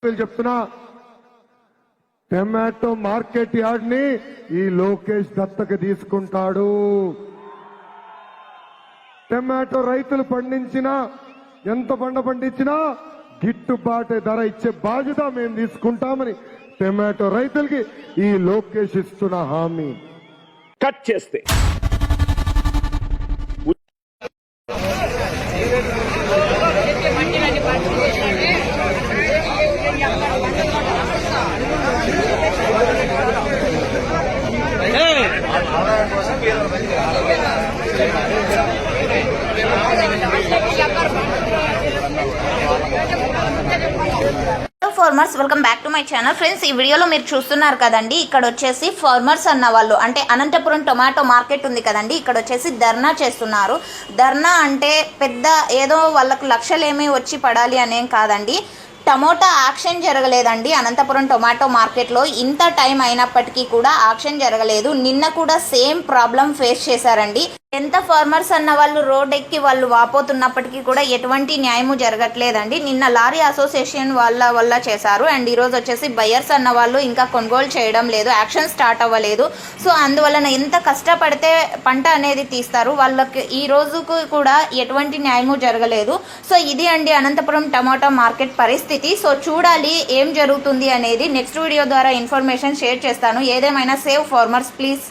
చెప్తున్నా tomato market yard ని ఈ లోకేష్ దత్తకు తీసుకుంటాడు. టమాటో రైతులు పండించినా ఎంత పండించినా గిట్టుబాటు ధర ఇచ్చే బాధ్యత మేము తీసుకుంటామని టమాటో రైతులకి ఈ లోకేష్ ఇస్తున్న హామీ. కట్ చేస్తే farmers welcome back to my channel. Friends, ఈ వీడియోలో మీరు చూస్తున్నారు కదండి, ఇక్కడ వచ్చేసి ఫార్మర్స్ అన్న వాళ్ళు అంటే అనంతపురం టొమాటో మార్కెట్ ఉంది కదండి, ఇక్కడ వచ్చేసి ధర్నా చేస్తున్నారు. ధర్నా అంటే పెద్ద ఏదో వాళ్ళకు లక్షలేమీ వచ్చి పడాలి అనేం కాదండి. టమోటా యాక్షన్ జరగలేదండి అనంతపురం టొమాటో మార్కెట్లో. ఇంత టైం అయినప్పటికీ కూడా యాక్షన్ జరగలేదు. నిన్న కూడా సేమ్ ప్రాబ్లం ఫేస్ చేశారండి. ఎంత ఫార్మర్స్ అన్న వాళ్ళు రోడ్ ఎక్కి వాళ్ళు వాపోతున్నప్పటికీ కూడా ఎటువంటి న్యాయము జరగట్లేదండి. నిన్న లారీ అసోసియేషన్ వల్ల చేశారు. అండ్ ఈరోజు వచ్చేసి బయర్స్ అన్న వాళ్ళు ఇంకా కొనుగోలు చేయడం లేదు, యాక్షన్ స్టార్ట్ అవ్వలేదు. సో అందువలన ఎంత కష్టపడితే పంట అనేది తీస్తారు, వాళ్ళకి ఈ రోజుకు కూడా ఎటువంటి న్యాయము జరగలేదు. సో ఇది అండి అనంతపురం టమాటో మార్కెట్ పరిస్థితి. సో చూడాలి ఏం జరుగుతుంది అనేది. నెక్స్ట్ వీడియో ద్వారా ఇన్ఫర్మేషన్ షేర్ చేస్తాను. ఏదేమైనా సేవ్ ఫార్మర్స్ ప్లీజ్.